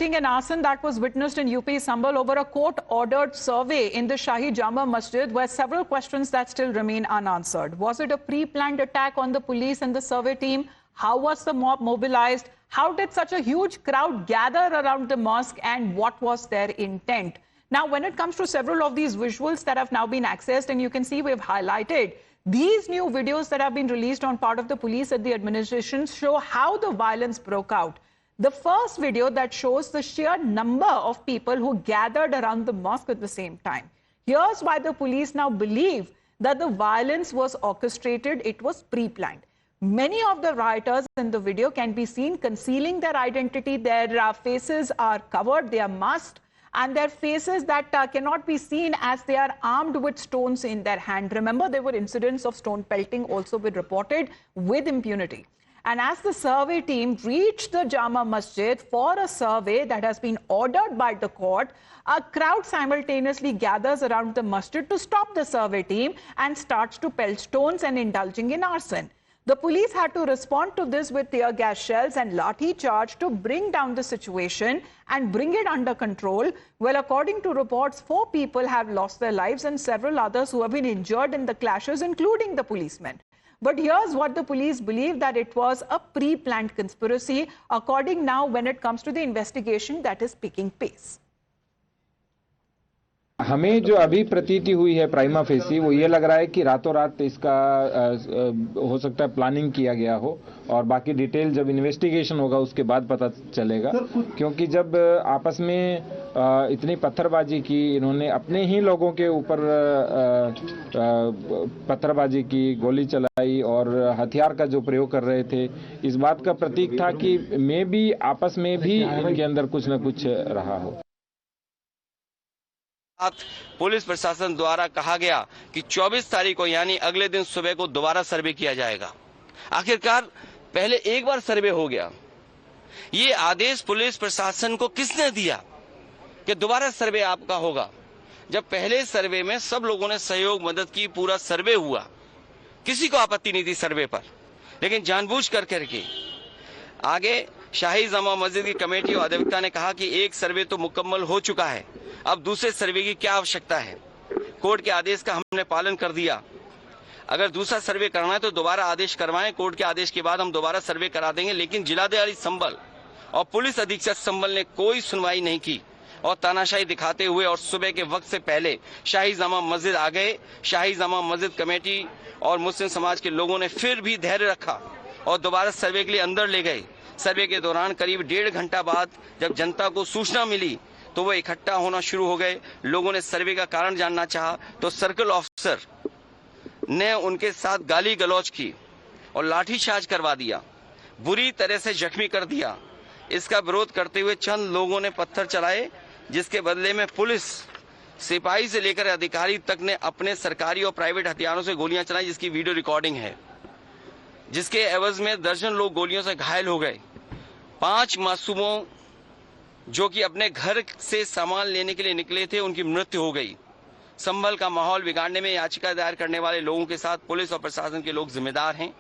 pelting and arson that was witnessed in UP Sambhal over a court-ordered survey in the Shahi Jama Masjid were several questions that still remain unanswered. Was it a pre-planned attack on the police and the survey team? How was the mob mobilized? How did such a huge crowd gather around the mosque, and what was their intent? Now, when it comes to several of these visuals that have now been accessed, and you can see we've highlighted, these new videos that have been released on part of the police and the administration show how the violence broke out. The first video that shows the sheer number of people who gathered around the mosque at the same time. Here's why the police now believe that the violence was orchestrated, it was pre-planned. Many of the rioters in the video can be seen concealing their identity. Their faces are covered, they are masked, and their faces that cannot be seen as they are armed with stones in their hand. Remember, there were incidents of stone pelting also been reported with impunity. And as the survey team reached the Jama Masjid for a survey that has been ordered by the court, a crowd simultaneously gathers around the masjid to stop the survey team and starts to pelt stones and indulging in arson. The police had to respond to this with tear gas shells and lathi charge to bring down the situation and bring it under control. Well, according to reports, 4 people have lost their lives and several others who have been injured in the clashes, including the policemen. But here's what the police believe, that it was a pre-planned conspiracy, according now when it comes to the investigation that is picking pace. हमें जो अभी प्रतीति हुई है prima facie, वो ये लग रहा है कि रातों रात इसका हो सकता है प्लानिंग किया गया हो, और बाकी डिटेल जब इन्वेस्टिगेशन होगा उसके बाद पता चलेगा। क्योंकि जब आपस में इतनी पत्थरबाजी की, इन्होंने अपने ही लोगों के ऊपर पत्थरबाजी की, गोली चलाई और हथियार का जो प्रयोग कर रहे थे, इस बात का प्रतीक था कि मे भी आपस में भी इनके अंदर कुछ न कुछ रहा हो। पुलिस प्रशासन द्वारा कहा गया कि 24 तारीख को यानी अगले दिन सुबह को दोबारा सर्वे किया जाएगा। आखिरकार पहले एक बार सर्वे हो गया, ये आदेश पुलिस प्रशासन को किसने दिया कि दोबारा सर्वे आपका होगा, जब पहले सर्वे में सब लोगों ने सहयोग मदद की, पूरा सर्वे हुआ, किसी को आपत्ति नहीं थी सर्वे पर, लेकिन जानबूझ करके आगे शाही जामा मस्जिद की कमेटी और अधिवक्ता ने कहा कि एक सर्वे तो मुकम्मल हो चुका है, अब दूसरे सर्वे की क्या आवश्यकता है। कोर्ट के आदेश का हमने पालन कर दिया, अगर दूसरा सर्वे करना है तो दोबारा आदेश करवाएं, कोर्ट के आदेश के बाद हम दोबारा सर्वे करा देंगे। लेकिन जिलाधिकारी संभल और पुलिस अधीक्षक संभल ने कोई सुनवाई नहीं की और तानाशाही दिखाते हुए और सुबह के वक्त से पहले शाही जामा मस्जिद आ गए। शाही जामा मस्जिद कमेटी और मुस्लिम समाज के लोगों ने फिर भी धैर्य रखा और दोबारा सर्वे के लिए अंदर ले गए। सर्वे के दौरान करीब 1.5 घंटा बाद जब जनता को सूचना मिली तो वो इकट्ठा होना शुरू हो गए। लोगों ने सर्वे का कारण जानना चाहा तो सर्कल ऑफिसर ने उनके साथ गाली गलौज की और लाठीचार्ज करवा दिया, बुरी तरह से जख्मी कर दिया। इसका विरोध करते हुए चंद लोगों ने पत्थर चलाए, जिसके बदले में पुलिस सिपाही से लेकर अधिकारी तक ने अपने सरकारी और प्राइवेट हथियारों से गोलियां चलाई, जिसकी वीडियो रिकॉर्डिंग है, जिसके एवज में दर्जन लोग गोलियों से घायल हो गए। 5 मासूमों जो कि अपने घर से सामान लेने के लिए निकले थे, उनकी मृत्यु हो गई। संभल का माहौल बिगाड़ने में याचिका दायर करने वाले लोगों के साथ पुलिस और प्रशासन के लोग जिम्मेदार हैं।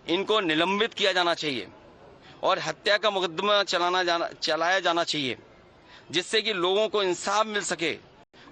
इनको निलंबित किया जाना चाहिए और हत्या का मुकदमा चलाया जाना चाहिए, जिससे कि लोगों को इंसाफ मिल सके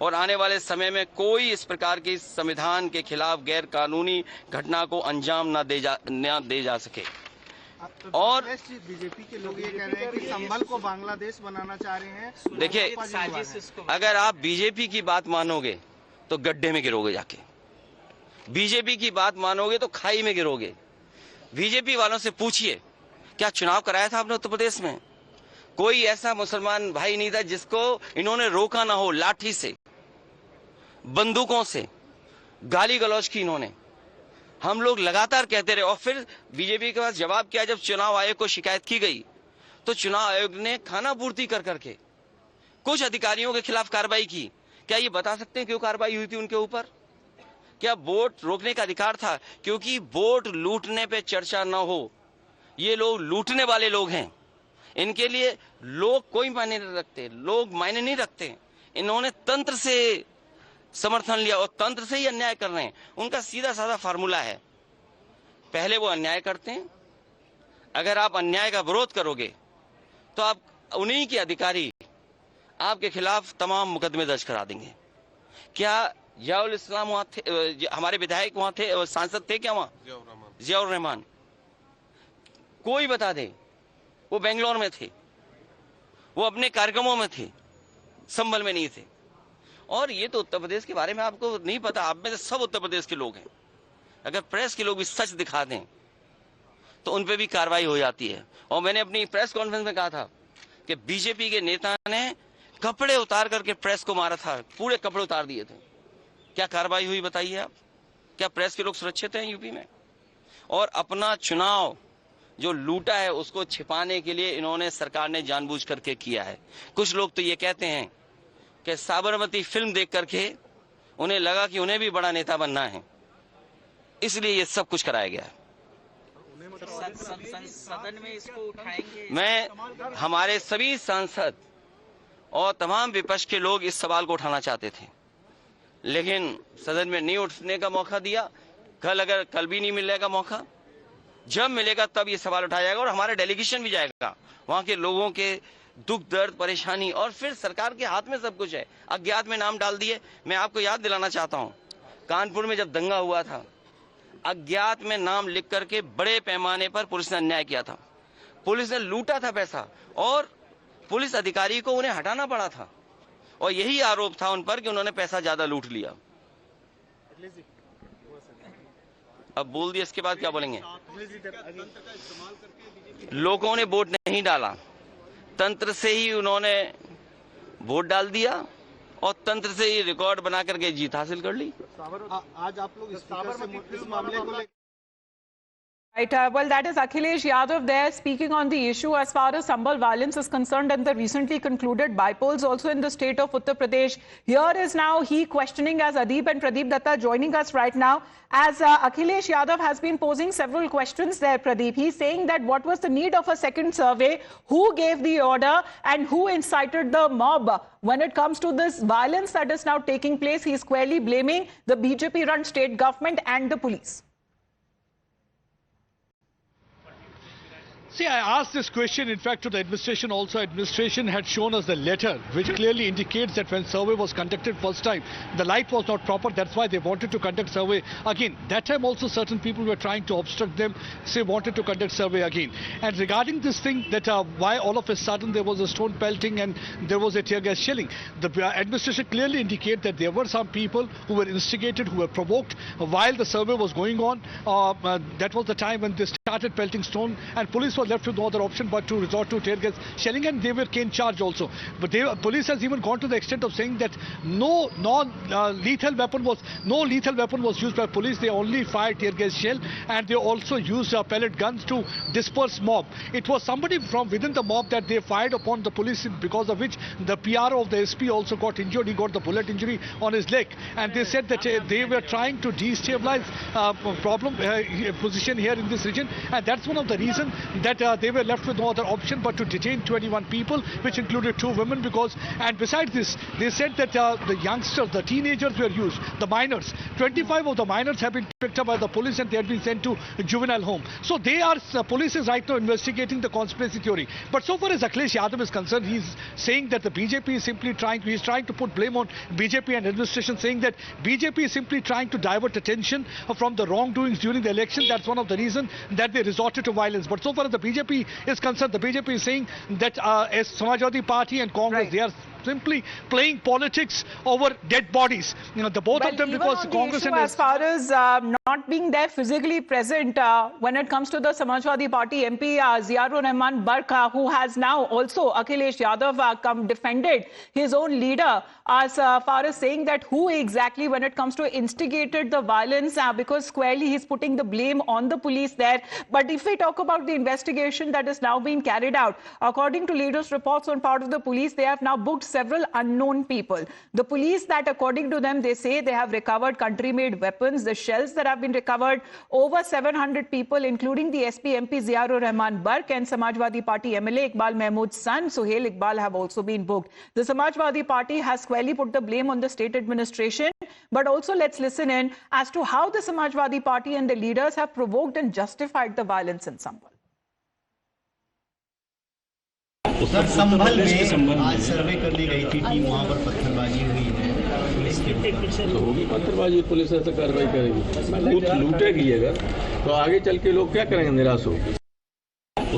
और आने वाले समय में कोई इस प्रकार की संविधान के खिलाफ गैर कानूनी घटना को अंजाम न दे जा सके। और बीजेपी के लोग ये कह रहे हैं कि संभल को बांग्लादेश बनाना चाह रहे हैं। देखिए, अगर आप बीजेपी की बात मानोगे तो गड्ढे में गिरोगे, जाके बीजेपी की बात मानोगे तो खाई में गिरोगे। बीजेपी वालों से पूछिए, क्या चुनाव कराया था आपने उत्तर प्रदेश में? कोई ऐसा मुसलमान भाई नहीं था जिसको इन्होंने रोका ना हो। लाठी से, बंदूकों से गाली गलौज की इन्होंने। हम लोग लगातार कहते रहे और फिर बीजेपी के पास जवाब किया। जब चुनाव आयोग को शिकायत की गई तो चुनाव आयोग ने खाना पूर्ति कर करके कुछ अधिकारियों के खिलाफ कार्रवाई की। क्या ये बता सकते हैं क्यों कार्रवाई हुई थी उनके ऊपर? क्या वोट रोकने का अधिकार था? क्योंकि वोट लूटने पे चर्चा न हो। ये लोग लूटने वाले लोग हैं, इनके लिए लोग कोई मायने नहीं रखते, लोग मायने नहीं रखते। इन्होंने तंत्र से समर्थन लिया और तंत्र से ही अन्याय कर रहे हैं। उनका सीधा साधा फार्मूला है, पहले वो अन्याय करते हैं, अगर आप अन्याय का विरोध करोगे तो आप उन्हीं के अधिकारी आपके खिलाफ तमाम मुकदमे दर्ज करा देंगे। क्या जियाउल इस्लाम वहां थे? हमारे विधायक वहां थे, सांसद थे क्या वहां? जियाउर रहमान, कोई बता दे। वो बेंगलोर में थे, वो अपने कार्यक्रमों में थे, संभल में नहीं थे। और ये तो उत्तर प्रदेश के बारे में आपको नहीं पता। आप में से सब उत्तर प्रदेश के लोग हैं। अगर प्रेस के लोग भी सच दिखा दें तो उन पे भी कार्रवाई हो जाती है। और मैंने अपनी प्रेस कॉन्फ्रेंस में कहा था कि बीजेपी के नेता ने कपड़े उतार करके प्रेस को मारा था, पूरे कपड़े उतार दिए थे। क्या कार्रवाई हुई बताइए आप? क्या प्रेस के लोग सुरक्षित हैं यूपी में? और अपना चुनाव जो लूटा है उसको छिपाने के लिए इन्होंने, सरकार ने जानबूझ करके किया है। कुछ लोग तो ये कहते हैं कि साबरमती फिल्म देख करके उन्हें लगा कि उन्हें भी बड़ा नेता बनना है, इसलिए ये सब कुछ कराया गया है। सदन में इसको उठाएंगे। मैं, हमारे सभी सांसद और तमाम विपक्ष के लोग इस सवाल को उठाना चाहते थे, लेकिन सदन में नहीं उठने का मौका दिया। कल भी नहीं मिलेगा मौका, जब मिलेगा तब ये सवाल उठाया जाएगा। और हमारा डेलीगेशन भी जाएगा, वहां के लोगों के दुख दर्द परेशानी, और फिर सरकार के हाथ में सब कुछ है। अज्ञात में नाम डाल दिए। मैं आपको याद दिलाना चाहता हूं, कानपुर में जब दंगा हुआ था, अज्ञात में नाम लिख करके बड़े पैमाने पर पुलिस ने अन्याय किया था। पुलिस ने लूटा था पैसा और पुलिस अधिकारी को उन्हें हटाना पड़ा था। और यही आरोप था उन पर कि उन्होंने पैसा ज्यादा लूट लिया। अब बोल दिया, इसके बाद क्या बोलेंगे? लोगों ने वोट नहीं डाला, तंत्र से ही उन्होंने वोट डाल दिया और तंत्र से ही रिकॉर्ड बना करके जीत हासिल कर ली। आज आप लोग इस मामले को लेकर Right, well, that is Akhilesh Yadav there speaking on the issue as far as Sambal violence is concerned and the recently concluded bypolls also in the state of Uttar Pradesh. Here is now he questioning as Adeep and Pradeep Datta joining us right now. As Akhilesh Yadav has been posing several questions there, Pradeep. He's saying that what was the need of a second survey, who gave the order and who incited the mob when it comes to this violence that is now taking place. He's squarely blaming the BJP-run state government and the police. See, I asked this question, in fact, to the administration also. Administration had shown us the letter, which clearly indicates that when survey was conducted first time, the light was not proper. That's why they wanted to conduct survey again. That time also certain people were trying to obstruct them, say wanted to conduct survey again. And regarding this thing, that why all of a sudden there was a stone pelting and there was a tear gas shelling, the administration clearly indicate that there were some people who were instigated, who were provoked while the survey was going on. That was the time when they started pelting stone, and police was left with no other option but to resort to tear gas shelling, and they were cane charged also. But police has even gone to the extent of saying that no lethal weapon was used by police. They only fired tear gas shell, and they also used pellet guns to disperse mob. It was somebody from within the mob that they fired upon the police, because of which the PRO of the SP also got injured. He got the bullet injury on his leg, and they said that they were trying to destabilize position here in this region, and that's one of the reasons that they were left with no other option but to detain 21 people, which included 2 women. And besides this, they said that the youngsters, the teenagers were used, the minors. 25 of the minors have been picked up by the police and they have been sent to juvenile home. So police is right now investigating the conspiracy theory. But so far as Akhilesh Yadav is concerned, he's saying that the BJP is simply trying to put blame on BJP and administration, saying that BJP is simply trying to divert attention from the wrongdoings during the election. That's one of the reasons that they resorted to violence. But so far as the BJP is concerned, the BJP is saying that as Samajwadi Party and Congress, they are simply playing politics over dead bodies. You know, the both of them, because Congress and as far as not being there physically present when it comes to the Samajwadi Party MP Ziaur Rahman Barkha, who has now also Akhilesh Yadav defended his own leader as far as saying that who exactly when it comes to instigated the violence, because squarely he's putting the blame on the police there. But if we talk about the investigation that is now being carried out, according to latest reports on part of the police, they have now booked several unknown people. The police, that according to them, they say they have recovered country-made weapons, the shells that have been recovered, over 700 people, including the SP MP Ziaur Rahman Barkha and Samajwadi Party MLA Iqbal Mahmood's son, Suhail Iqbal, have also been booked. The Samajwadi Party has squarely put the blame on the state administration, but also let's listen in as to how the Samajwadi Party and the leaders have provoked and justified the violence in Sambal. Sir Sambhal में आज सर्वे करने गई थी team, वहाँ पर पत्थरबाजी हुई है पुलिस के। तो होगी पत्थरबाजी, पुलिस ऐसे कार्रवाई करेगी। लूटेगी अगर तो आगे चल के लोग क्या करेंगे, निराश हो।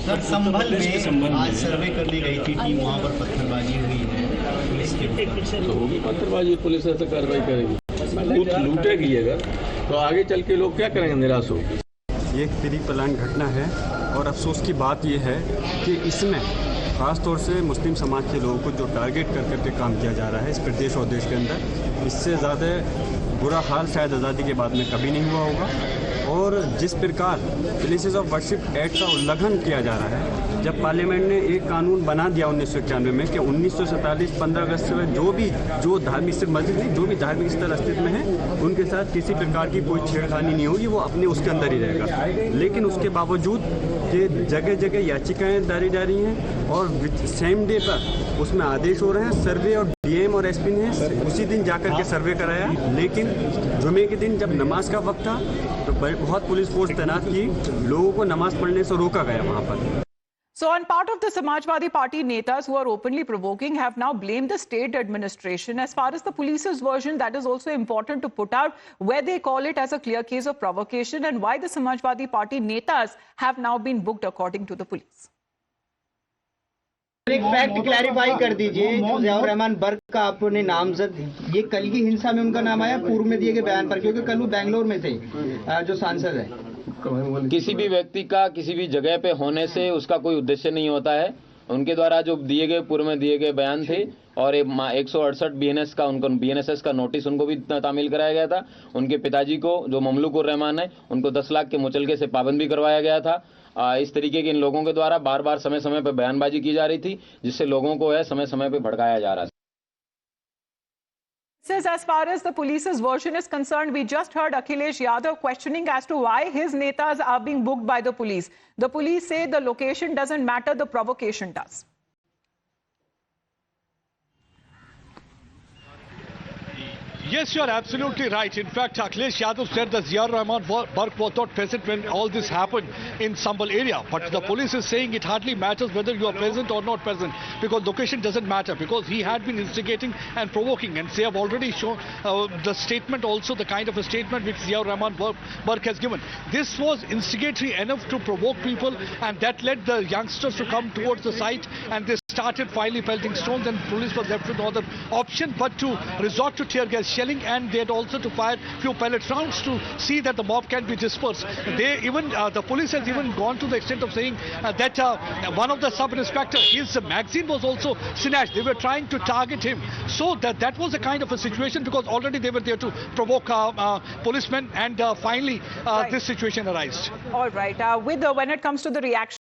सर संभल में आज सर्वे करने गई थी टीम, वहाँ पर पत्थरबाजी हुई है पुलिस के। तो होगी पत्थरबाजी, पुलिस ऐसे कार्रवाई करेगी। लूटेगी अगर तो आगे चल के लोग क्या करेंगे, निराश हो। ये एक प्री प्लान घटना है और अफसोस की बात यह है कि इसमें ख़ास तौर से मुस्लिम समाज के लोगों को जो टारगेट कर करके काम किया जा रहा है इस प्रदेश और देश के अंदर, इससे ज़्यादा बुरा हाल शायद आज़ादी के बाद में कभी नहीं हुआ होगा। और जिस प्रकार प्लेसेस ऑफ वर्शिप एक्ट का उल्लंघन किया जा रहा है, जब पार्लियामेंट ने एक कानून बना दिया 1991 में कि 1947 15 अगस्त में जो धार्मिक स्थल मस्जिद नहीं, जो भी धार्मिक स्थल अस्तित्व में है उनके साथ किसी प्रकार की कोई छेड़खानी नहीं होगी, वो अपने उसके अंदर ही रहेगा। लेकिन उसके बावजूद कि जगह जगह याचिकाएं दारी जा रही हैं और सेम डे पर उसमें आदेश हो रहे हैं। सर्वे और डीएम और एसपी ने उसी दिन जाकर के सर्वे कराया, लेकिन जुमे के दिन जब नमाज का वक्त था तो बहुत पुलिस फोर्स तैनात की, लोगों को नमाज पढ़ने से रोका गया वहाँ पर। So, on part of the Samajwadi Party netas who are openly provoking have now blamed the state administration. As far as the police's version, that is also important to put out, where they call it as a clear case of provocation and why the Samajwadi Party netas have now been booked according to the police. एक fact clarify कर दीजिए, जो ज़ियाउर रहमान बर्क का आपने नामजद, ये कल की हिंसा में उनका नाम आया पूर्व में दिए गए बयान पर, क्योंकि कल वो बेंगलोर में थे जो सांसद है। किसी भी व्यक्ति का किसी भी जगह पे होने से उसका कोई उद्देश्य नहीं होता है। उनके द्वारा जो दिए गए पूर्व में दिए गए बयान थे और 168 बीएनएस का उनको बीएनएसएस का नोटिस उनको भी तामील कराया गया था। उनके पिताजी को जो ममलूक उर रहमान है उनको 10 लाख के मुचलके से पाबंद भी करवाया गया था। इस तरीके के इन लोगों के द्वारा बार बार समय समय पर बयानबाजी की जा रही थी, जिससे लोगों को है समय समय पर भड़काया जा रहा था। Says as far as the police's version is concerned, we just heard Akhilesh Yadav questioning as to why his netas are being booked by the police. The police say the location doesn't matter, the provocation does. Yes, you are absolutely right. In fact, Akhilesh Yadav said that Ziaur Rahman Bark was not present when all this happened in Sambal area. But the police is saying it hardly matters whether you are present or not present, because location doesn't matter, because he had been instigating and provoking. And they have already shown the statement also, the kind of a statement which Ziaur Rahman Bark has given. This was instigatory enough to provoke people, and that led the youngsters to come towards the site, and they started finally pelting stones, and police was left with no other option but to resort to tear gas shelling, and they had also to fire few pellet rounds to see that the mob can be dispersed. They even the police has even gone to the extent of saying that one of the sub-inspector, his magazine was also snatched. They were trying to target him, so that was a kind of a situation, because already they were there to provoke policemen, and finally this situation arose. All right. When it comes to the reaction